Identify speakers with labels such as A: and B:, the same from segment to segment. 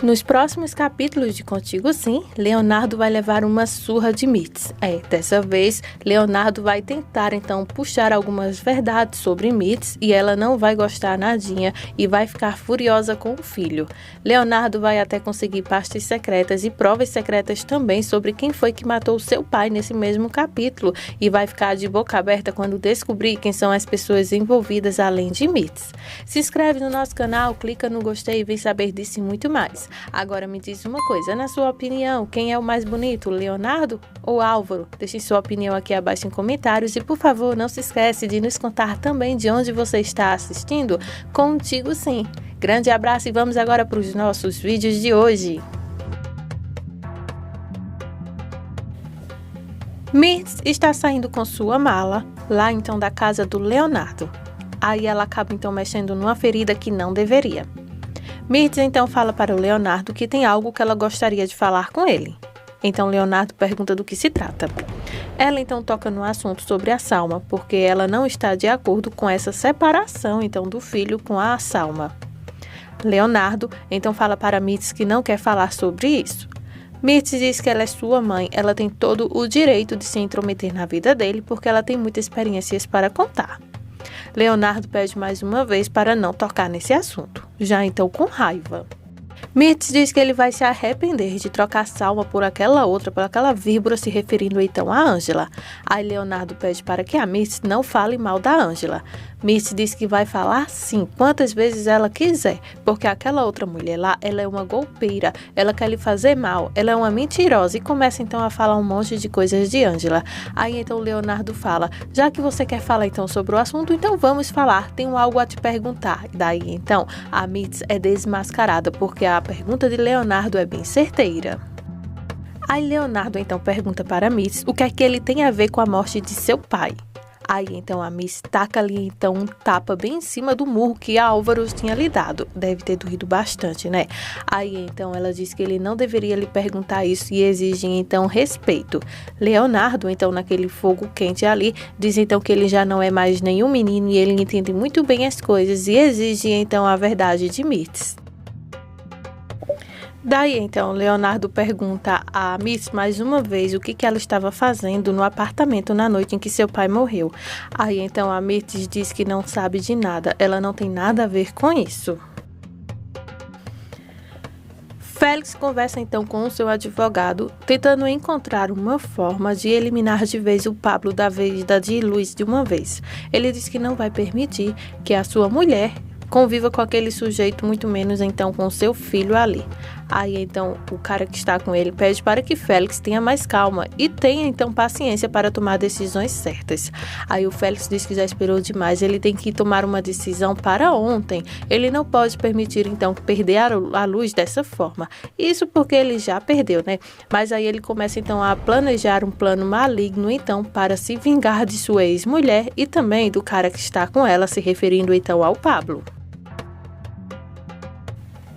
A: Nos próximos capítulos de Contigo Sim, Leonardo vai levar uma surra de Mirtz. Dessa vez, Leonardo vai tentar então puxar algumas verdades sobre Mirtz e ela não vai gostar nadinha e vai ficar furiosa com o filho. Leonardo vai até conseguir pastas secretas e provas secretas também sobre quem foi que matou seu pai nesse mesmo capítulo e vai ficar de boca aberta quando descobrir quem são as pessoas envolvidas além de Mirtz. Se inscreve no nosso canal, clica no gostei e vem saber disso e muito mais. Agora me diz uma coisa, na sua opinião, quem é o mais bonito, Leonardo ou Álvaro? Deixe sua opinião aqui abaixo em comentários e, por favor, não se esquece de nos contar também de onde você está assistindo Contigo Sim. Grande abraço e vamos agora para os nossos vídeos de hoje. Mirtz está saindo com sua mala, lá então da casa do Leonardo. Aí ela acaba então mexendo numa ferida que não deveria. Mirtz então fala para o Leonardo que tem algo que ela gostaria de falar com ele. Então Leonardo pergunta do que se trata. Ela então toca no assunto sobre a Salma, porque ela não está de acordo com essa separação então do filho com a Salma. Leonardo então fala para Mirtz que não quer falar sobre isso. Mirtz diz que ela é sua mãe, ela tem todo o direito de se intrometer na vida dele porque ela tem muitas experiências para contar. Leonardo pede mais uma vez para não tocar nesse assunto, já então com raiva. Mirtz diz que ele vai se arrepender de trocar Salma por aquela outra, por aquela vírgula se referindo então a Ângela. Aí Leonardo pede para que a Mirtz não fale mal da Ângela. Mirtz diz que vai falar sim, quantas vezes ela quiser, porque aquela outra mulher lá, ela é uma golpeira, ela quer lhe fazer mal, ela é uma mentirosa e começa então a falar um monte de coisas de Ângela. Aí então Leonardo fala, já que você quer falar então sobre o assunto, então vamos falar, tenho algo a te perguntar. Daí então a Mirtz é desmascarada, porque a pergunta de Leonardo é bem certeira. Aí Leonardo então pergunta para Mirtz o que é que ele tem a ver com a morte de seu pai. Aí então a Mirtz taca ali então um tapa bem em cima do murro que a Álvaro tinha lhe dado. Deve ter doído bastante, né? Aí então ela diz que ele não deveria lhe perguntar isso e exige então respeito. Leonardo então naquele fogo quente ali diz então que ele já não é mais nenhum menino e ele entende muito bem as coisas e exige então a verdade de Mirtz. Daí então Leonardo pergunta a Mirtz mais uma vez o que ela estava fazendo no apartamento na noite em que seu pai morreu. Aí então a Mirtz diz que não sabe de nada, ela não tem nada a ver com isso. Félix conversa então com o seu advogado, tentando encontrar uma forma de eliminar de vez o Pablo da vida de Luiz de uma vez. Ele diz que não vai permitir que a sua mulher conviva com aquele sujeito, muito menos então com seu filho ali. Aí então o cara que está com ele pede para que Félix tenha mais calma e tenha então paciência para tomar decisões certas. Aí o Félix diz que já esperou demais, ele tem que tomar uma decisão para ontem. Ele não pode permitir então perder a luz dessa forma. Isso porque ele já perdeu, né? Mas aí ele começa então a planejar um plano maligno então para se vingar de sua ex-mulher e também do cara que está com ela, se referindo então ao Pablo.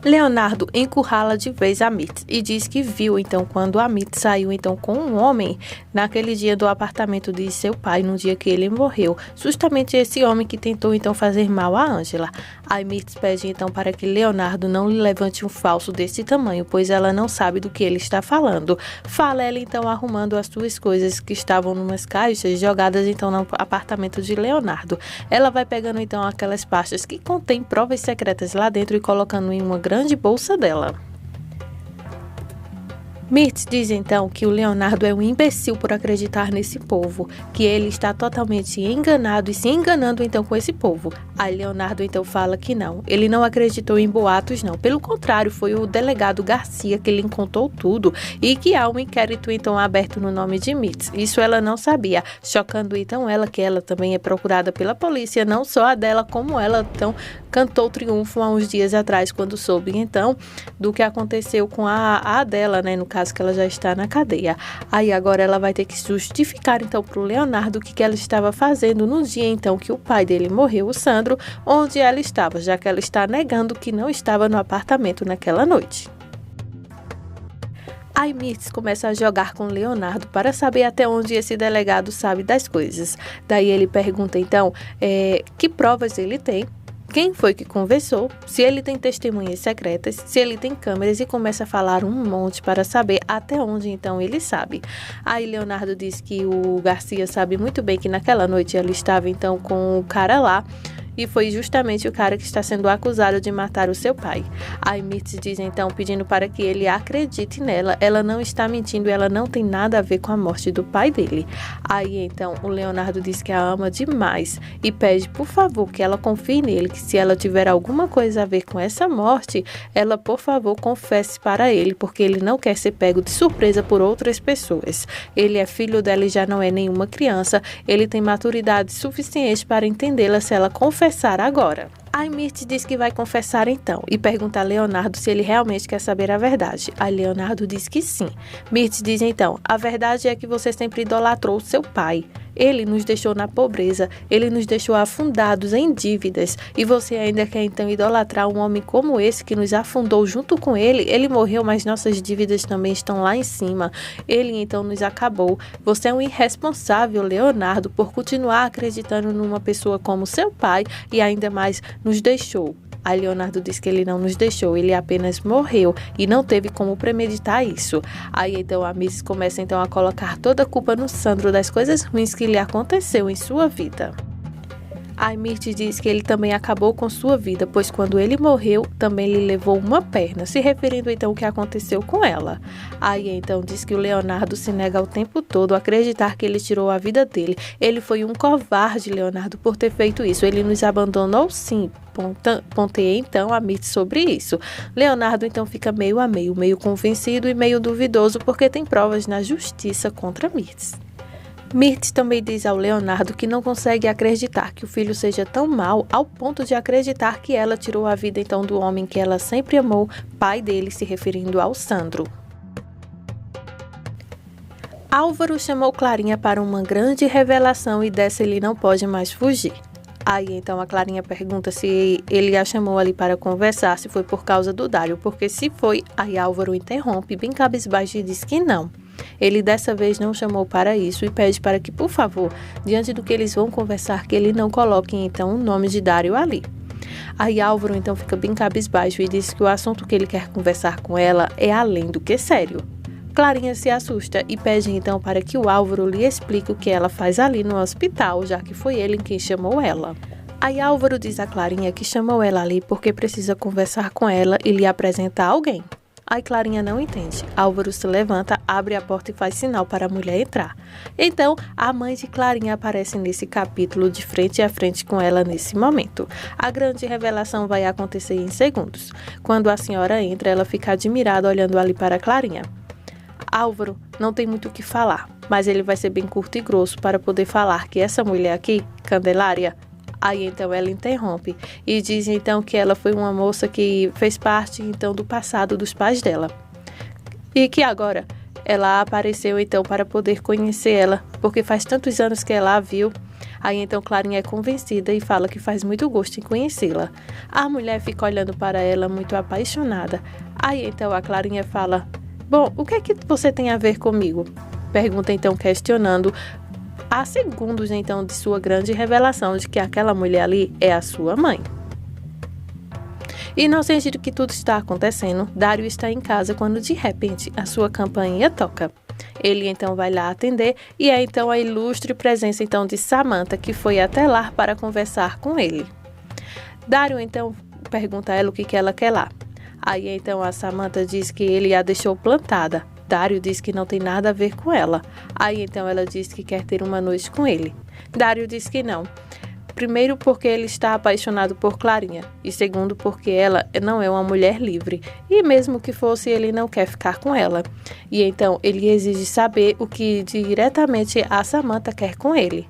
A: Leonardo encurrala de vez a Mirtz e diz que viu então quando a Mirtz saiu então com um homem naquele dia do apartamento de seu pai, no dia que ele morreu, justamente esse homem que tentou então fazer mal a Ângela. A Mirtz pede então para que Leonardo não lhe levante um falso desse tamanho, pois ela não sabe do que ele está falando. Fala ela então arrumando as suas coisas que estavam numas caixas jogadas então no apartamento de Leonardo. Ela vai pegando então aquelas pastas que contêm provas secretas lá dentro e colocando em uma grande bolsa dela. Mirtz diz então que o Leonardo é um imbecil por acreditar nesse povo, que ele está totalmente enganado e se enganando então com esse povo. Aí Leonardo então fala que não, ele não acreditou em boatos não, pelo contrário, foi o delegado Garcia que lhe contou tudo e que há um inquérito então aberto no nome de Mirtz. Isso ela não sabia, chocando então ela que ela também é procurada pela polícia, não só a dela como ela então cantou triunfo há uns dias atrás quando soube então do que aconteceu com a dela, né, no caso que ela já está na cadeia. Aí agora ela vai ter que justificar então para o Leonardo o que ela estava fazendo no dia então que o pai dele morreu, o Sandro, onde ela estava, já que ela está negando que não estava no apartamento naquela noite. Aí Mirtz começa a jogar com Leonardo para saber até onde esse delegado sabe das coisas. Daí ele pergunta então que provas ele tem quem foi que conversou, se ele tem testemunhas secretas, se ele tem câmeras e começa a falar um monte para saber até onde então ele sabe. Aí Leonardo diz que o Garcia sabe muito bem que naquela noite ela estava então com o cara lá, e foi justamente o cara que está sendo acusado de matar o seu pai. Aí Mirtz diz então, pedindo para que ele acredite nela, ela não está mentindo, ela não tem nada a ver com a morte do pai dele. Aí então o Leonardo diz que a ama demais e pede por favor que ela confie nele, que se ela tiver alguma coisa a ver com essa morte, ela por favor confesse para ele, porque ele não quer ser pego de surpresa por outras pessoas. Ele é filho dela e já não é nenhuma criança, ele tem maturidade suficiente para entendê-la se ela confessar agora. Aí Mirtz diz que vai confessar então e pergunta a Leonardo se ele realmente quer saber a verdade. Aí Leonardo diz que sim. Mirtz diz então, a verdade é que você sempre idolatrou seu pai. Ele nos deixou na pobreza, ele nos deixou afundados em dívidas e você ainda quer então idolatrar um homem como esse que nos afundou junto com ele? Ele morreu, mas nossas dívidas também estão lá em cima. Ele então nos acabou. Você é um irresponsável, Leonardo, por continuar acreditando numa pessoa como seu pai e ainda mais nos deixou. Aí Leonardo diz que ele não nos deixou, ele apenas morreu e não teve como premeditar isso. Aí então a Miss começa então a colocar toda a culpa no Sandro das coisas ruins que lhe aconteceu em sua vida. Aí Mirtz diz que ele também acabou com sua vida, pois quando ele morreu, também lhe levou uma perna, se referindo então ao que aconteceu com ela. Aí então diz que o Leonardo se nega o tempo todo a acreditar que ele tirou a vida dele. Ele foi um covarde, Leonardo, por ter feito isso. Ele nos abandonou sim. Ponteei então a Mirtz sobre isso. Leonardo então fica meio a meio, meio convencido e meio duvidoso porque tem provas na justiça contra Mirtz. Mirtz também diz ao Leonardo que não consegue acreditar que o filho seja tão mau ao ponto de acreditar que ela tirou a vida então do homem que ela sempre amou, pai dele, se referindo ao Sandro. Álvaro chamou Clarinha para uma grande revelação e dessa ele não pode mais fugir. Aí então a Clarinha pergunta se ele a chamou ali para conversar, se foi por causa do Dário, porque se foi, aí Álvaro interrompe bem cabisbaixo e diz que não. Ele dessa vez não chamou para isso e pede para que, por favor, diante do que eles vão conversar, que ele não coloque então o nome de Dário ali. Aí Álvaro então fica bem cabisbaixo e diz que o assunto que ele quer conversar com ela é além do que sério. Clarinha se assusta e pede então para que o Álvaro lhe explique o que ela faz ali no hospital, já que foi ele quem chamou ela. Aí Álvaro diz a Clarinha que chamou ela ali porque precisa conversar com ela e lhe apresentar alguém. Aí Clarinha não entende. Álvaro se levanta, abre a porta e faz sinal para a mulher entrar. Então, a mãe de Clarinha aparece nesse capítulo de frente a frente com ela nesse momento. A grande revelação vai acontecer em segundos. Quando a senhora entra, ela fica admirada olhando ali para Clarinha. Álvaro não tem muito o que falar, mas ele vai ser bem curto e grosso para poder falar que essa mulher aqui, Candelária, aí então ela interrompe e diz então que ela foi uma moça que fez parte então do passado dos pais dela. E que agora ela apareceu então para poder conhecer ela, porque faz tantos anos que ela a viu. Aí então Clarinha é convencida e fala que faz muito gosto em conhecê-la. A mulher fica olhando para ela muito apaixonada. Aí então a Clarinha fala: "Bom, o que é que você tem a ver comigo?" Pergunta então questionando há segundos então de sua grande revelação de que aquela mulher ali é a sua mãe. Inocente do que tudo está acontecendo, Dário está em casa quando de repente a sua campainha toca. Ele então vai lá atender e é então a ilustre presença então de Samantha, que foi até lá para conversar com ele. Dário então pergunta a ela o que ela quer lá. Aí então a Samantha diz que ele a deixou plantada. Dário diz que não tem nada a ver com ela. Aí então ela diz que quer ter uma noite com ele. Dário diz que não. Primeiro porque ele está apaixonado por Clarinha. E segundo porque ela não é uma mulher livre. E mesmo que fosse, ele não quer ficar com ela. E então ele exige saber o que diretamente a Samantha quer com ele.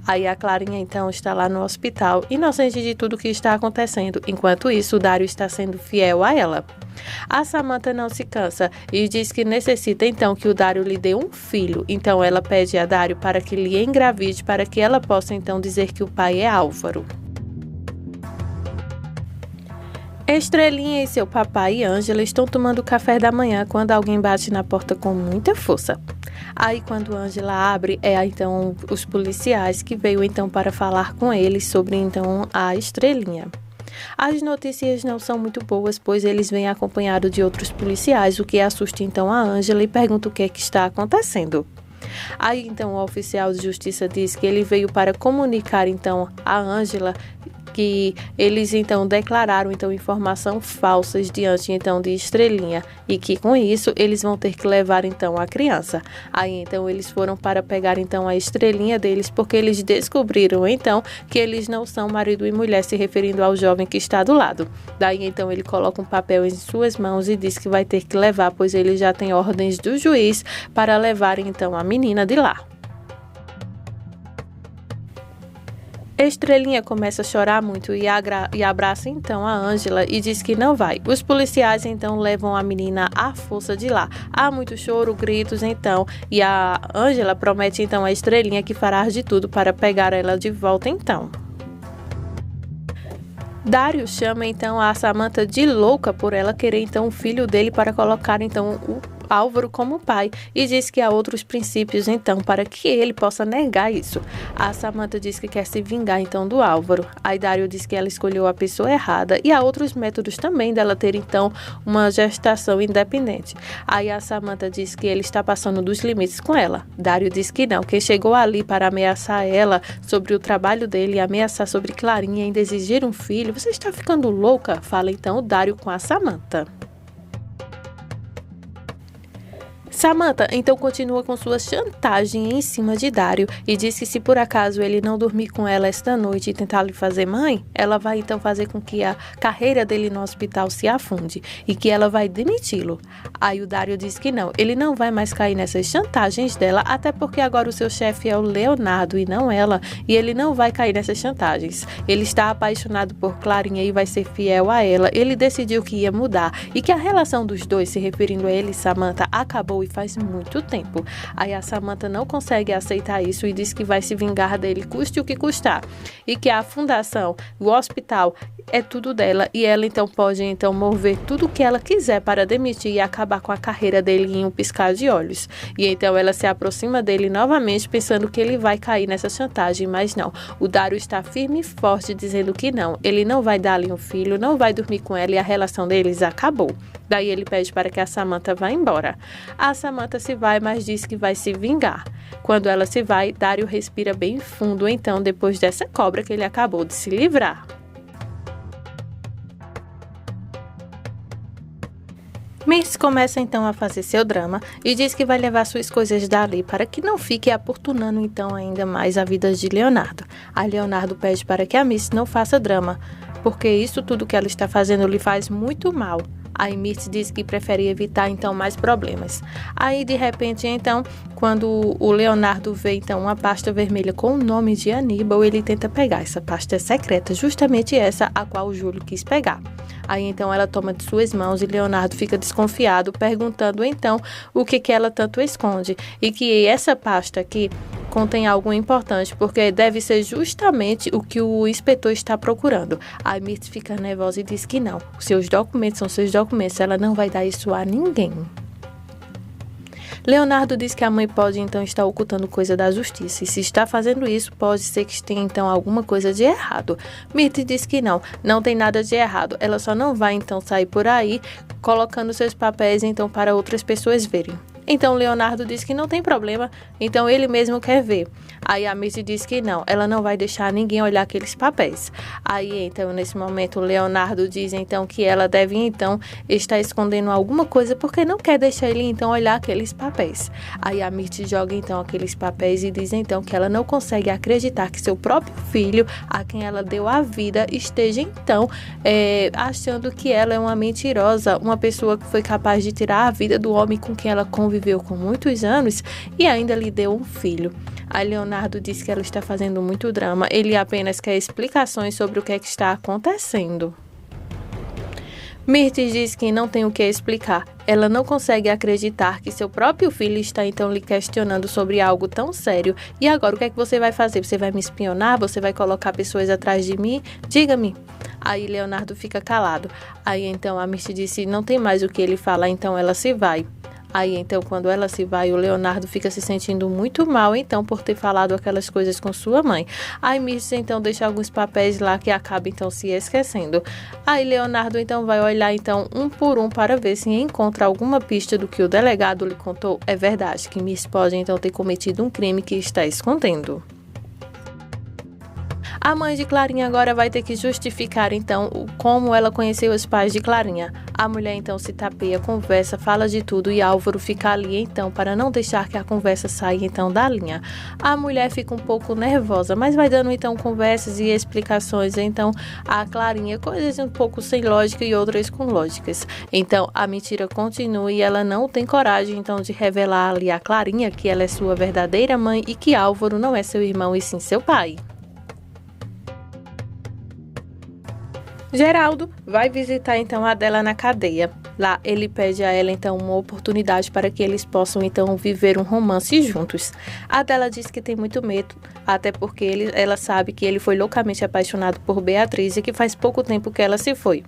A: Aí a Clarinha então está lá no hospital, inocente de tudo que está acontecendo. Enquanto isso, o Dário está sendo fiel a ela. A Samantha não se cansa e diz que necessita então que o Dário lhe dê um filho. Então ela pede a Dário para que lhe engravide para que ela possa então dizer que o pai é Álvaro. Estrelinha e seu papai e Ângela estão tomando café da manhã quando alguém bate na porta com muita força. Aí quando Ângela abre, é então os policiais que veio então para falar com eles sobre então a Estrelinha. As notícias não são muito boas, pois eles vêm acompanhados de outros policiais, o que assusta então a Ângela e pergunta o que é que está acontecendo. Aí então o oficial de justiça diz que ele veio para comunicar então a Ângela que eles então declararam então informação falsas diante então de Estrelinha e que com isso eles vão ter que levar então a criança. Aí então eles foram para pegar então a Estrelinha deles porque eles descobriram então que eles não são marido e mulher, se referindo ao jovem que está do lado. Daí então ele coloca um papel em suas mãos e diz que vai ter que levar, pois ele já tem ordens do juiz para levarem então a menina de lá. Estrelinha começa a chorar muito e abraça então a Ângela e diz que não vai. Os policiais então levam a menina à força de lá. Há muito choro, gritos então, e a Ângela promete então a Estrelinha que fará de tudo para pegar ela de volta então. Dário chama então a Samantha de louca por ela querer então o filho dele para colocar então o Álvaro como pai e diz que há outros princípios então para que ele possa negar isso. A Samantha diz que quer se vingar então do Álvaro. Aí Dário diz que ela escolheu a pessoa errada e há outros métodos também dela ter então uma gestação independente. Aí a Samantha diz que ele está passando dos limites com ela. Dário diz que não, que chegou ali para ameaçar ela sobre o trabalho dele e ameaçar sobre Clarinha e ainda exigir um filho. Você está ficando louca? Fala então o Dário com a Samantha. Samantha então continua com sua chantagem em cima de Dário e diz que se por acaso ele não dormir com ela esta noite e tentar lhe fazer mãe, ela vai então fazer com que a carreira dele no hospital se afunde e que ela vai demiti-lo. Aí o Dário diz que não, ele não vai mais cair nessas chantagens dela, até porque agora o seu chefe é o Leonardo e não ela, e ele não vai cair nessas chantagens. Ele está apaixonado por Clarinha e vai ser fiel a ela. Ele decidiu que ia mudar e que a relação dos dois, se referindo a ele e Samantha, acabou e faz muito tempo. Aí a Samantha não consegue aceitar isso e diz que vai se vingar dele, custe o que custar, e que a fundação, o hospital, é tudo dela e ela então pode então mover tudo o que ela quiser para demitir e acabar com a carreira dele em um piscar de olhos. E então ela se aproxima dele novamente pensando que ele vai cair nessa chantagem, mas não. O Dário está firme e forte dizendo que não, ele não vai dar-lhe um filho, não vai dormir com ela e a relação deles acabou. Daí ele pede para que a Samantha vá embora. A Samantha se vai, mas diz que vai se vingar. Quando ela se vai, Dário respira bem fundo então depois dessa cobra que ele acabou de se livrar. Mirtz começa então a fazer seu drama e diz que vai levar suas coisas dali para que não fique importunando então ainda mais a vida de Leonardo. A Leonardo pede para que a Mirtz não faça drama, porque isso tudo que ela está fazendo lhe faz muito mal. Aí Mirtz diz que prefere evitar então mais problemas. Aí de repente então, quando o Leonardo vê então uma pasta vermelha com o nome de Aníbal, ele tenta pegar. Essa pasta é secreta, justamente essa a qual o Júlio quis pegar. Aí então ela toma de suas mãos e Leonardo fica desconfiado, perguntando então o que ela tanto esconde. E que essa pasta aqui contém algo importante, porque deve ser justamente o que o inspetor está procurando. A Mirtz fica nervosa e diz que não. Seus documentos são seus documentos, ela não vai dar isso a ninguém. Leonardo diz que a mãe pode então estar ocultando coisa da justiça, e se está fazendo isso, pode ser que tenha então alguma coisa de errado. Mirtz diz que não tem nada de errado, ela só não vai então sair por aí colocando seus papéis então para outras pessoas verem. Então Leonardo diz que não tem problema, então ele mesmo quer ver. Aí a Mirtz diz que não, ela não vai deixar ninguém olhar aqueles papéis. Aí então nesse momento Leonardo diz então que ela deve então estar escondendo alguma coisa porque não quer deixar ele então olhar aqueles papéis. Aí a Mirtz joga então aqueles papéis e diz então que ela não consegue acreditar que seu próprio filho, a quem ela deu a vida, esteja então achando que ela é uma mentirosa, uma pessoa que foi capaz de tirar a vida do homem com quem ela conviveu com muitos anos e ainda lhe deu um filho. Aí Leonardo diz que ela está fazendo muito drama, ele apenas quer explicações sobre o que é que está acontecendo. Mirtz diz que não tem o que explicar. Ela não consegue acreditar que seu próprio filho está então lhe questionando sobre algo tão sério. E agora o que é que você vai fazer? Você vai me espionar? Você vai colocar pessoas atrás de mim? Diga-me. Aí Leonardo fica calado. Aí então a Mirtz disse não tem mais o que ele falar, então ela se vai. Aí então quando ela se vai, o Leonardo fica se sentindo muito mal então por ter falado aquelas coisas com sua mãe. Aí Mirtz então deixa alguns papéis lá que acaba então se esquecendo. Aí Leonardo então vai olhar então um por um para ver se encontra alguma pista do que o delegado lhe contou é verdade, que Mirtz pode então ter cometido um crime que está escondendo. A mãe de Clarinha agora vai ter que justificar então como ela conheceu os pais de Clarinha. A mulher então se tapeia, conversa, fala de tudo e Álvaro fica ali então para não deixar que a conversa saia então da linha. A mulher fica um pouco nervosa, mas vai dando então conversas e explicações então a Clarinha, coisas um pouco sem lógica e outras com lógicas. Então a mentira continua e ela não tem coragem então de revelar ali a Clarinha que ela é sua verdadeira mãe e que Álvaro não é seu irmão e sim seu pai. Geraldo vai visitar então a Adela na cadeia. Lá ele pede a ela então uma oportunidade para que eles possam então viver um romance juntos. A Adela diz que tem muito medo, até porque ela sabe que ele foi loucamente apaixonado por Beatriz e que faz pouco tempo que ela se foi.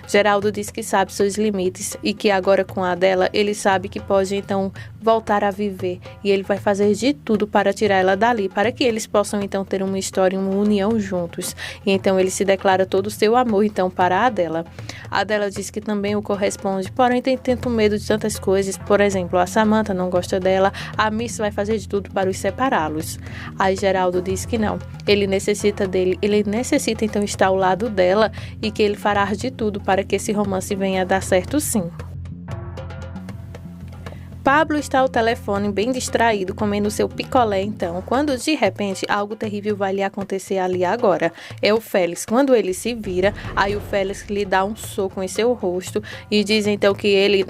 A: Geraldo diz que sabe seus limites e que agora com a Adela ele sabe que pode então voltar a viver e ele vai fazer de tudo para tirar ela dali, para que eles possam então ter uma história, uma união juntos. E então ele se declara todo o seu amor então para a Adela. A Adela diz que também o corresponde, porém tem tanto medo de tantas coisas, por exemplo, a Samantha não gosta dela, a Miss vai fazer de tudo para os separá-los. Aí Geraldo diz que não, ele necessita dele, ele necessita então estar ao lado dela e que ele fará de tudo para que esse romance venha a dar certo sim. Pablo está ao telefone bem distraído, comendo seu picolé então, quando de repente algo terrível vai lhe acontecer ali agora. É o Félix, quando ele se vira, aí o Félix lhe dá um soco em seu rosto e diz então que ele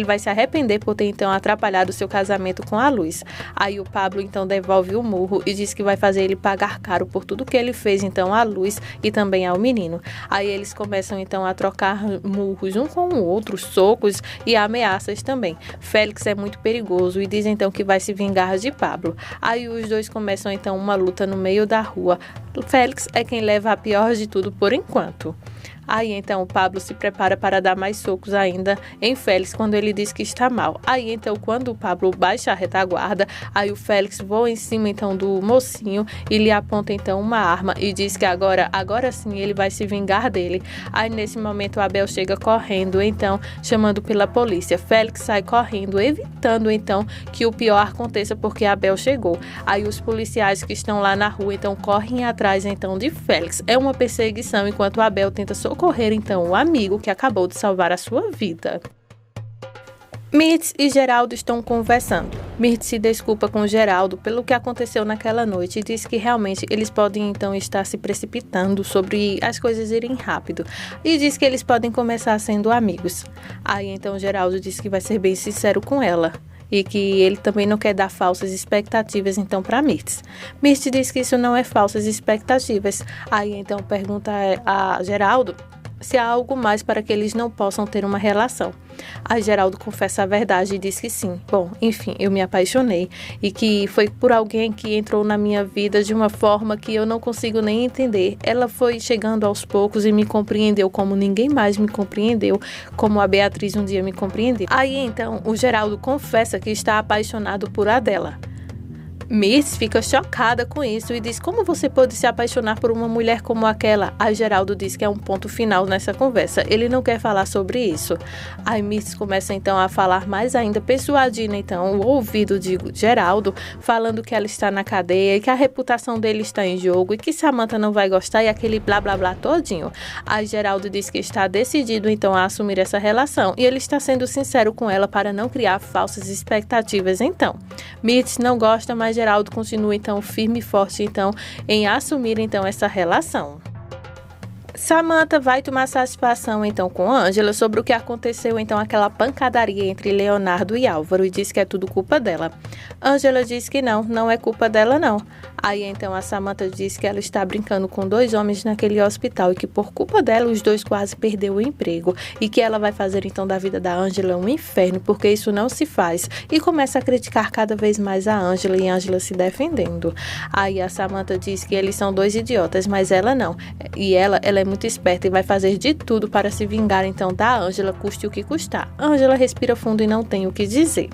A: vai se arrepender por ter então atrapalhado seu casamento com a Luz. Aí o Pablo então devolve o murro e diz que vai fazer ele pagar caro por tudo que ele fez então à Luz e também ao menino. Aí eles começam então a trocar murros um com o outro, socos e ameaças também. Félix é muito perigoso e diz então que vai se vingar de Pablo. Aí os dois começam então uma luta no meio da rua. Félix é quem leva a pior de tudo por enquanto. Aí então o Pablo se prepara para dar mais socos ainda em Félix quando ele diz que está mal. Aí então quando o Pablo baixa a retaguarda, aí o Félix voa em cima então do mocinho e lhe aponta então uma arma e diz que agora sim ele vai se vingar dele. Aí nesse momento o Abel chega correndo então chamando pela polícia. Félix sai correndo evitando então que o pior aconteça porque Abel chegou. Aí os policiais que estão lá na rua então correm atrás então de Félix. É uma perseguição enquanto Abel tenta socorrer então o amigo que acabou de salvar a sua vida. Mirtz e Geraldo estão conversando. Mirtz se desculpa com Geraldo pelo que aconteceu naquela noite e diz que realmente eles podem então estar se precipitando sobre as coisas irem rápido e diz que eles podem começar sendo amigos. Aí então Geraldo diz que vai ser bem sincero com ela e que ele também não quer dar falsas expectativas então para Mirtz. Mirtz diz que isso não é falsas expectativas. Aí então pergunta a Geraldo se há algo mais para que eles não possam ter uma relação. Aí Geraldo confessa a verdade e diz que sim. Bom, enfim, eu me apaixonei e que foi por alguém que entrou na minha vida de uma forma que eu não consigo nem entender. Ela foi chegando aos poucos e me compreendeu como ninguém mais me compreendeu, como a Beatriz um dia me compreendeu. Aí então o Geraldo confessa que está apaixonado por Adela. Mirtz fica chocada com isso e diz como você pode se apaixonar por uma mulher como aquela. Aí Geraldo diz que é um ponto final nessa conversa. Ele não quer falar sobre isso. Aí Mirtz começa então a falar mais ainda, persuadindo então o ouvido de Geraldo, falando que ela está na cadeia e que a reputação dele está em jogo e que Samantha não vai gostar e aquele blá blá blá todinho. Aí Geraldo diz que está decidido então a assumir essa relação e ele está sendo sincero com ela para não criar falsas expectativas então. Mirtz não gosta, mas Geraldo continua então firme e forte então em assumir então essa relação. Samantha vai tomar satisfação então com Ângela sobre o que aconteceu então aquela pancadaria entre Leonardo e Álvaro e diz que é tudo culpa dela. Ângela diz que não é culpa dela não. Aí então a Samantha diz que ela está brincando com 2 homens naquele hospital e que por culpa dela os 2 quase perderam o emprego e que ela vai fazer então da vida da Ângela um inferno porque isso não se faz e começa a criticar cada vez mais a Ângela e a Ângela se defendendo. Aí a Samantha diz que eles são 2 idiotas, mas ela não. E ela é muito esperta e vai fazer de tudo para se vingar então da Ângela, custe o que custar. Ângela respira fundo e não tem o que dizer.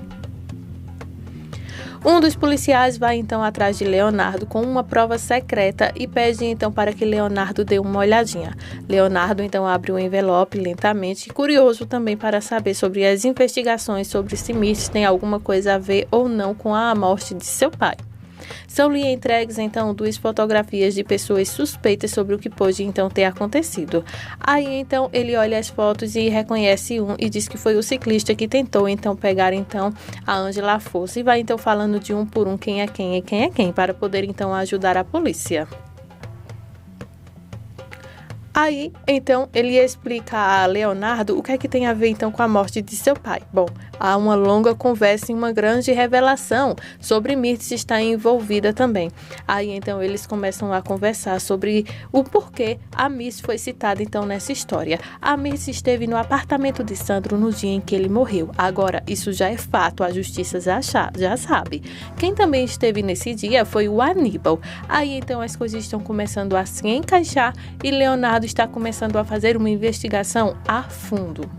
A: Um dos policiais vai então atrás de Leonardo com uma prova secreta e pede então para que Leonardo dê uma olhadinha. Leonardo então abre o envelope lentamente, curioso também para saber sobre as investigações sobre se Mirtz tem alguma coisa a ver ou não com a morte de seu pai. São-lhe entregues então 2 fotografias de pessoas suspeitas sobre o que pode então ter acontecido. Aí então ele olha as fotos e reconhece um e diz que foi o ciclista que tentou então pegar então a Ângela à força e vai então falando de um por um quem é quem e quem é quem para poder então ajudar a polícia. Aí, então, ele explica a Leonardo o que é que tem a ver, então, com a morte de seu pai. Bom, há uma longa conversa e uma grande revelação sobre Mirtz estar envolvida também. Aí, então, eles começam a conversar sobre o porquê a Mirtz foi citada, então, nessa história. A Mirtz esteve no apartamento de Sandro no dia em que ele morreu. Agora, isso já é fato, a justiça já sabe. Quem também esteve nesse dia foi o Aníbal. Aí, então, as coisas estão começando a se encaixar e Leonardo está começando a fazer uma investigação a fundo.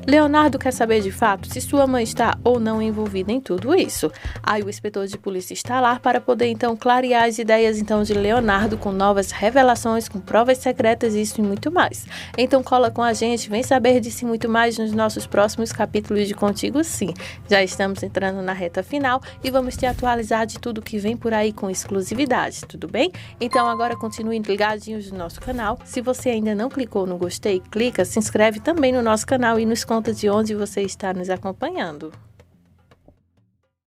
A: Leonardo quer saber de fato se sua mãe está ou não envolvida em tudo isso. Aí o inspetor de polícia está lá para poder então clarear as ideias então de Leonardo com novas revelações, com provas secretas, isso e muito mais. Então cola com a gente, vem saber disso e muito mais nos nossos próximos capítulos de Contigo Sim. Já estamos entrando na reta final e vamos te atualizar de tudo que vem por aí com exclusividade, tudo bem? Então agora continue ligadinhos no nosso canal. Se você ainda não clicou no gostei, clica, se inscreve também no nosso canal e nos conta de onde você está nos acompanhando.